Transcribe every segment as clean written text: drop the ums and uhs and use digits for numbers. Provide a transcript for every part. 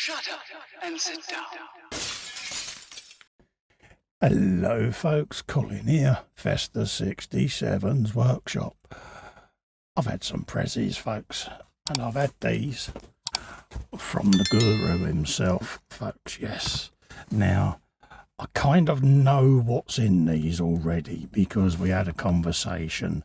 Shut up and sit down. Hello folks, Colin here, Festa 67's workshop. I've had some prezzies folks, and I've had these from the guru himself folks, yes. Now, I kind of know what's in these already because we had a conversation,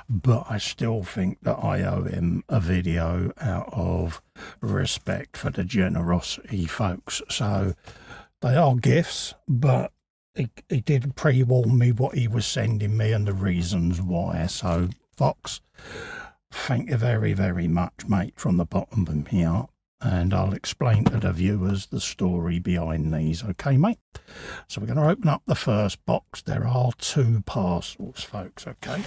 but I still think that I owe him a video out of respect for the generosity folks. So they are gifts, but he did pre-warn me what he was sending me and the reasons why. So Foxx, thank you very, very much, mate, from the bottom of my heart. And I'll explain to the viewers the story behind these, okay, mate? So we're going to open up the first box. There are 2 parcels, folks, okay?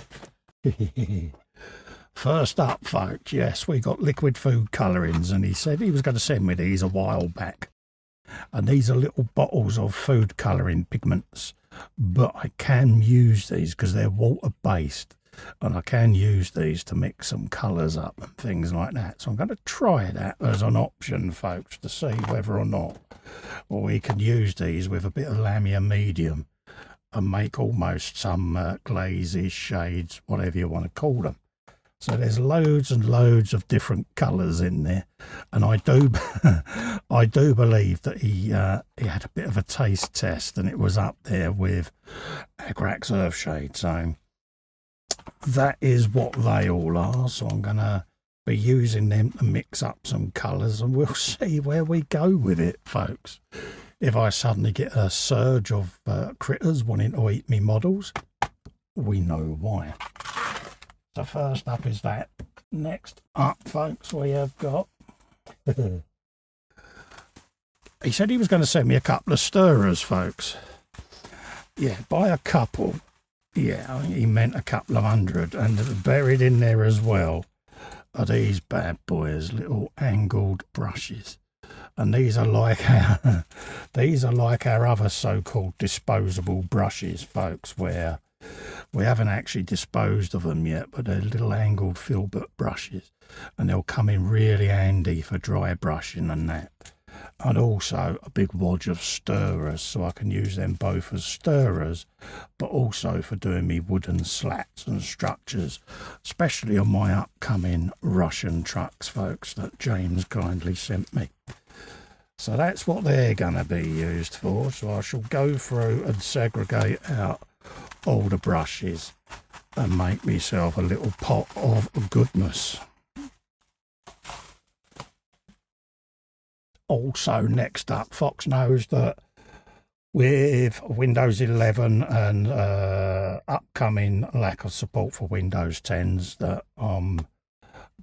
First up, folks, yes, we got liquid food colourings, and he said he was going to send me these a while back. And these are little bottles of food colouring pigments, but I can use these because they're water-based. And I can use these to mix some colours up and things like that. So I'm going to try that as an option, folks, to see whether or not, or we can use these with a bit of Lamia medium and make almost some glazes, shades, whatever you want to call them. So there's loads and loads of different colours in there, and I do believe that he had a bit of a taste test, and it was up there with Agrax Earthshade. So that is what they all are, so I'm going to be using them to mix up some colours, and we'll see where we go with it, folks. If I suddenly get a surge of critters wanting to eat me models, we know why. So first up is that. Next up, folks, we have got... He said he was going to send me a couple of stirrers, folks. Yeah, by a couple... Yeah, he meant a couple of 100, and buried in there as well are these bad boys, little angled brushes. And these are like our, other so-called disposable brushes, folks, where we haven't actually disposed of them yet, but they're little angled filbert brushes, and they'll come in really handy for dry brushing and that. And also a big wodge of stirrers, so I can use them both as stirrers, but also for doing me wooden slats and structures, especially on my upcoming Russian trucks, folks, that James kindly sent me. So that's what they're going to be used for. So I shall go through and segregate out all the brushes and make myself a little pot of goodness. Also, next up, Foxx knows that with Windows 11 and upcoming lack of support for Windows 10s, that I'm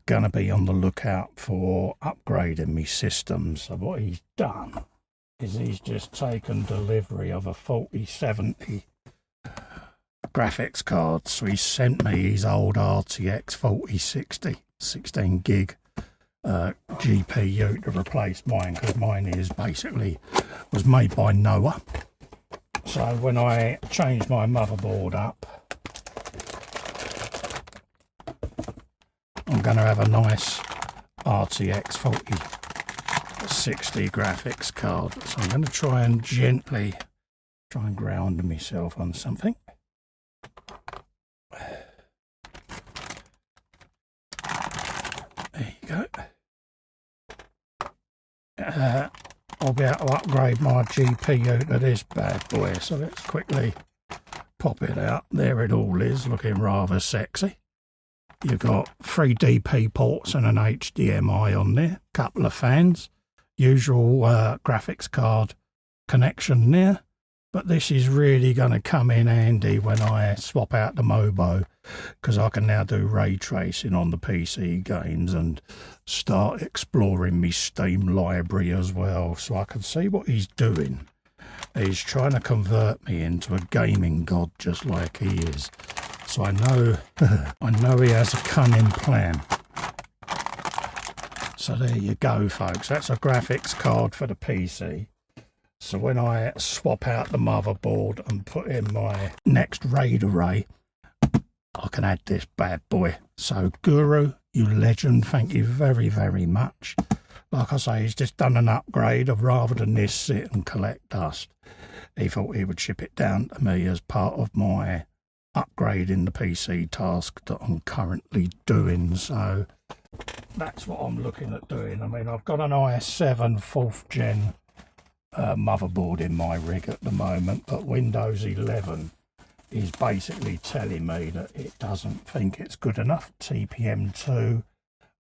going to be on the lookout for upgrading my system. So what he's done is he's just taken delivery of a 4070 graphics card. So he sent me his old RTX 4060 16 gig GPU to replace mine, because mine was made by Noah. So when I change my motherboard up, I'm going to have a nice RTX 4060 graphics card. So I'm going to try and gently ground myself on something. There you go. I'll be able to upgrade my GPU to this bad boy. So let's quickly pop it out. There it all is, looking rather sexy. You've got 3 DP ports and an HDMI on there. Couple of fans. Usual graphics card connection there. But this is really going to come in handy when I swap out the Mobo, because I can now do ray tracing on the PC games and start exploring my Steam library as well. So I can see what he's doing. He's trying to convert me into a gaming god just like he is. So I know he has a cunning plan. So there you go, folks. That's a graphics card for the PC. So when I swap out the motherboard and put in my next RAID array, I can add this bad boy. So Guru, you legend, thank you very, very much like I say, he's just done an upgrade of rather than this sit and collect dust. He thought he would ship it down to me as part of my upgrade in the PC task that I'm currently doing. So that's what I'm looking at doing. I mean, I've got an i7 4th gen motherboard in my rig at the moment, but Windows 11 is basically telling me that it doesn't think it's good enough. TPM2,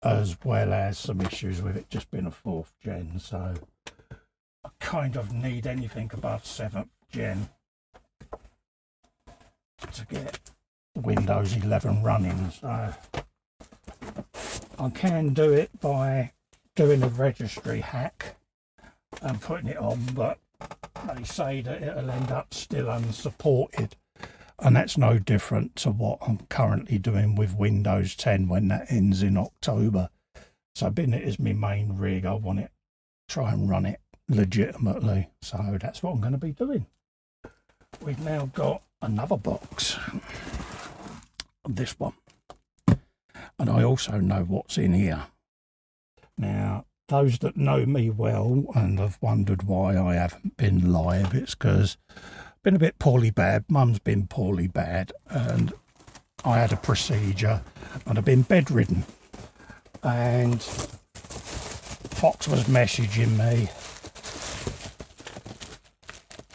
as well as some issues with it just being a 4th gen. So I kind of need anything above 7th gen to get Windows 11 running. So I can do it by doing a registry hack and putting it on, but they say that it'll end up still unsupported, and that's no different to what I'm currently doing with Windows 10 when that ends in October. So being it is my main rig, I want it, try and run it legitimately. So that's what I'm going to be doing. We've now got another box, this one, and I also know what's in here. Now, those that know me well and have wondered why I haven't been live, it's because I've been a bit poorly bad. Mum's been poorly bad, and I had a procedure and I've been bedridden. And Fox was messaging me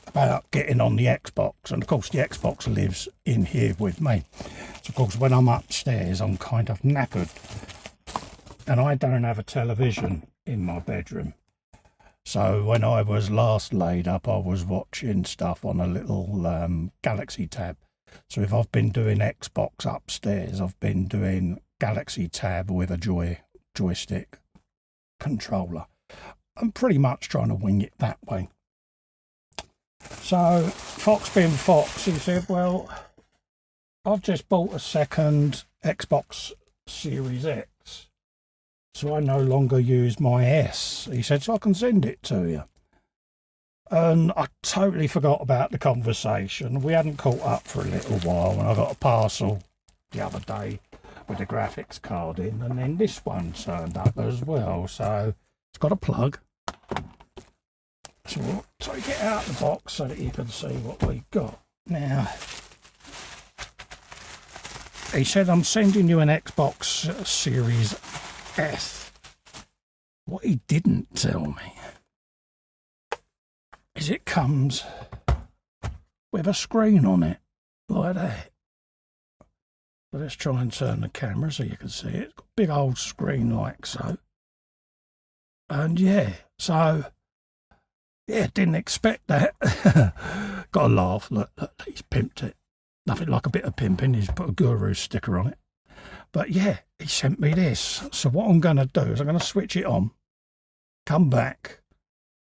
about getting on the Xbox, and of course the Xbox lives in here with me. So of course when I'm upstairs I'm kind of knackered, and I don't have a television in my bedroom. So when I was last laid up, I was watching stuff on a little Galaxy Tab. So if I've been doing Xbox upstairs, I've been doing Galaxy Tab with a joystick controller. I'm pretty much trying to wing it that way. So Fox being Fox, he said, well, I've just bought a second Xbox Series X, so I no longer use my S. He said, so I can send it to you. And I totally forgot about the conversation. We hadn't caught up for a little while, and I got a parcel the other day with a graphics card in, and then this one turned up as well. So it's got a plug. So we'll take it out of the box so that you can see what we've got. Now, he said, I'm sending you an Xbox Series S. What he didn't tell me is it comes with a screen on it, like that. So let's try and turn the camera so you can see it. It's got a big old screen like so. And yeah, so, yeah, didn't expect that. Got a laugh, look, he's pimped it. Nothing like a bit of pimping, he's put a guru sticker on it. But yeah, he sent me this. So what I'm going to do is I'm going to switch it on, come back,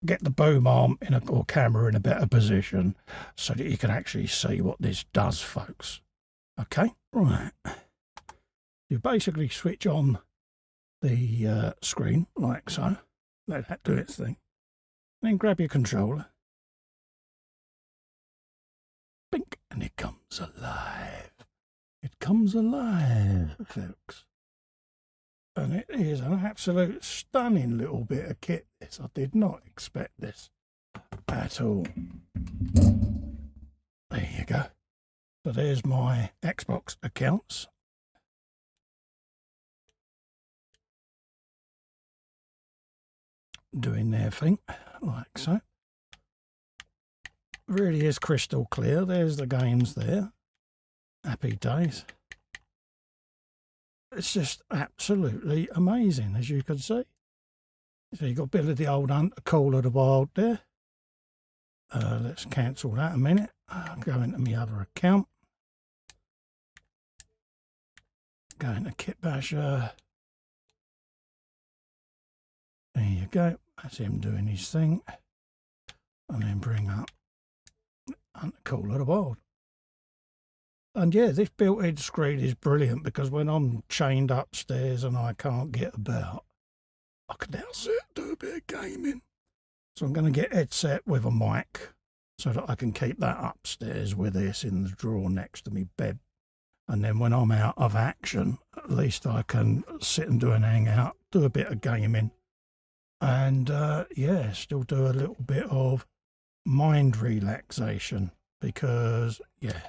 get the boom arm or camera in a better position so that you can actually see what this does, folks. Okay, right. You basically switch on the screen like so. Let that do its thing. Then grab your controller. Bink, and it comes alive. It comes alive, folks. And it is an absolute stunning little bit of kit, this. I did not expect this at all. There you go. So there's my Xbox accounts. Doing their thing, like so. Really is crystal clear. There's the games there. Happy days. It's just absolutely amazing, as you can see. So you've got a bit of the old Call of the Wild there. Let's cancel that a minute. Go into my other account. Go into Kit Basher. There you go. That's him doing his thing. And then bring up Call of the Wild. And yeah, this built-in screen is brilliant because when I'm chained upstairs and I can't get about, I can now sit and do a bit of gaming. So I'm going to get headset with a mic so that I can keep that upstairs with this in the drawer next to me bed. And then when I'm out of action, at least I can sit and do an hangout, do a bit of gaming, And yeah, still do a little bit of mind relaxation, because yeah,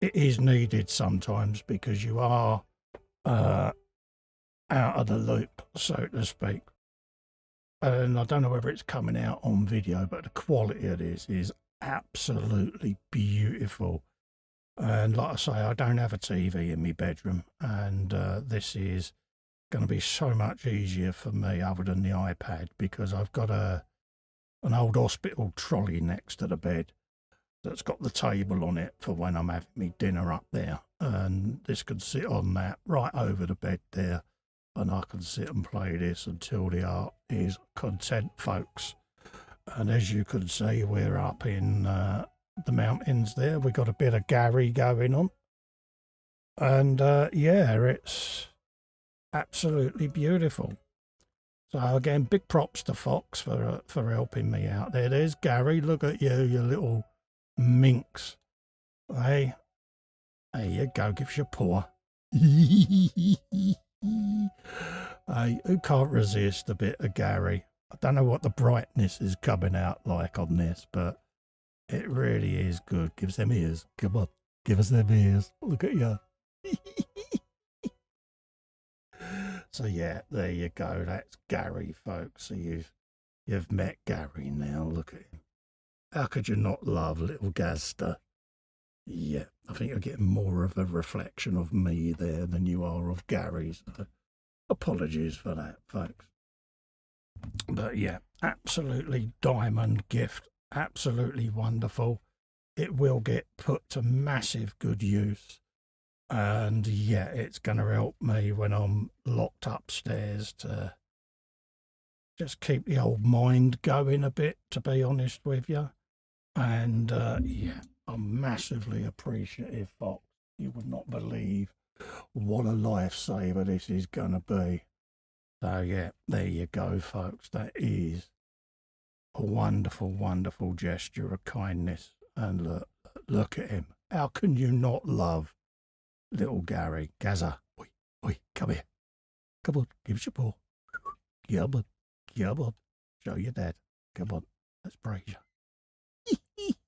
it is needed sometimes, because you are out of the loop, so to speak. And I don't know whether it's coming out on video, but the quality of this is absolutely beautiful. And like I say, I don't have a TV in my bedroom, and this is going to be so much easier for me other than the iPad, because I've got an old hospital trolley next to the bed that's got the table on it for when I'm having me dinner up there, and this can sit on that right over the bed there, and I can sit and play this until the art is content, folks. And as you can see, we're up in the mountains there. We got a bit of Garry going on, and yeah, it's absolutely beautiful. So again, big props to Foxx for helping me out there. There's Garry. Look at you, you little minx. Hey, there you go. Give us your paw. Hey, who can't resist a bit of Garry? I don't know what the brightness is coming out like on this, but it really is good. Give us them ears. Come on, give us them ears. Look at you. So yeah, there you go. That's Garry, folks. So you've met Garry now. Look at him. How could you not love little Gazster? Yeah, I think you're getting more of a reflection of me there than you are of Garry. So apologies for that, folks. But yeah, absolutely diamond gift. Absolutely wonderful. It will get put to massive good use. And yeah, it's going to help me when I'm locked upstairs to just keep the old mind going a bit, to be honest with you. And yeah, I'm massively appreciative, Foxx. You would not believe what a lifesaver this is going to be. So yeah, there you go, folks. That is a wonderful, wonderful gesture of kindness. And look at him. How can you not love little Garry? Gaza, oi, come here. Come on, give us your paw. Come on. Show your dad. Come on, let's praise you.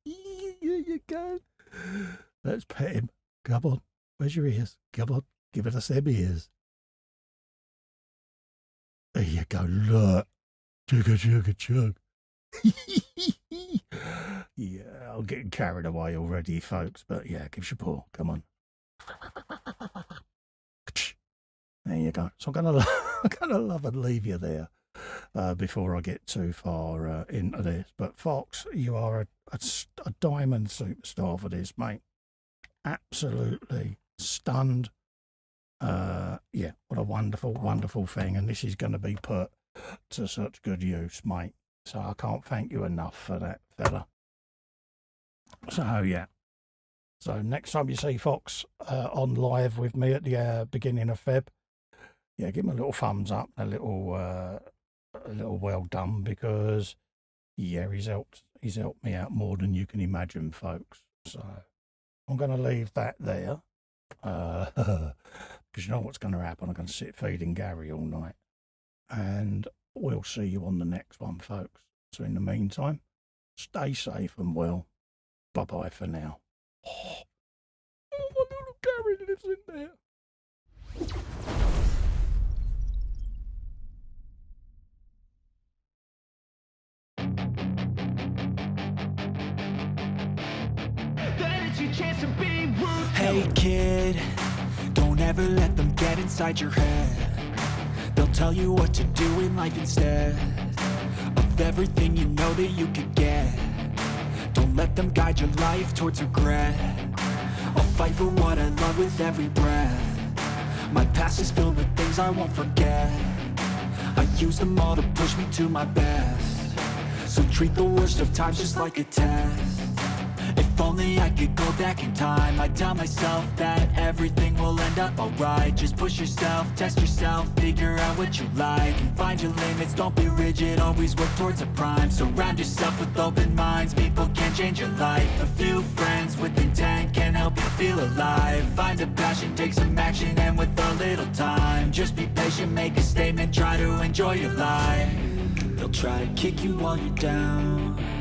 Here you go. Let's pet him. Come on, where's your ears? Come on, give us them ears. There you go, look. Chug. Yeah, I'm getting carried away already, folks. But yeah, give us your paw. Come on. There you go. So I'm gonna love and leave you there before I get too far into this. But Foxx, you are a diamond superstar for this, mate. Absolutely stunned. Yeah, what a wonderful, wonderful thing. And this is going to be put to such good use, mate. So I can't thank you enough for that, fella. So yeah. So next time you see Foxx on live with me at the beginning of Feb, yeah, give him a little thumbs up, a little well done, because yeah, he's helped me out more than you can imagine, folks. So I'm going to leave that there, because you know what's going to happen. I'm going to sit feeding Garry all night, and we'll see you on the next one, folks. So in the meantime, stay safe and well. Bye bye for now. Oh, my little Garry lives in there. Hey kid, don't ever let them get inside your head. They'll tell you what to do in life instead of everything you know that you could get. Don't let them guide your life towards regret. I'll fight for what I love with every breath. My past is filled with things I won't forget. I use them all to push me to my best. So treat the worst of times just like a test. If only I could go back in time, I'd tell myself that everything will end up alright. Just push yourself, test yourself, figure out what you like, and find your limits, don't be rigid, always work towards a prime. Surround yourself with open minds, people can change your life. A few friends with intent can help you feel alive. Find a passion, take some action, and with a little time, just just be patient, make a statement, try to enjoy your life. They'll try to kick you while you're down,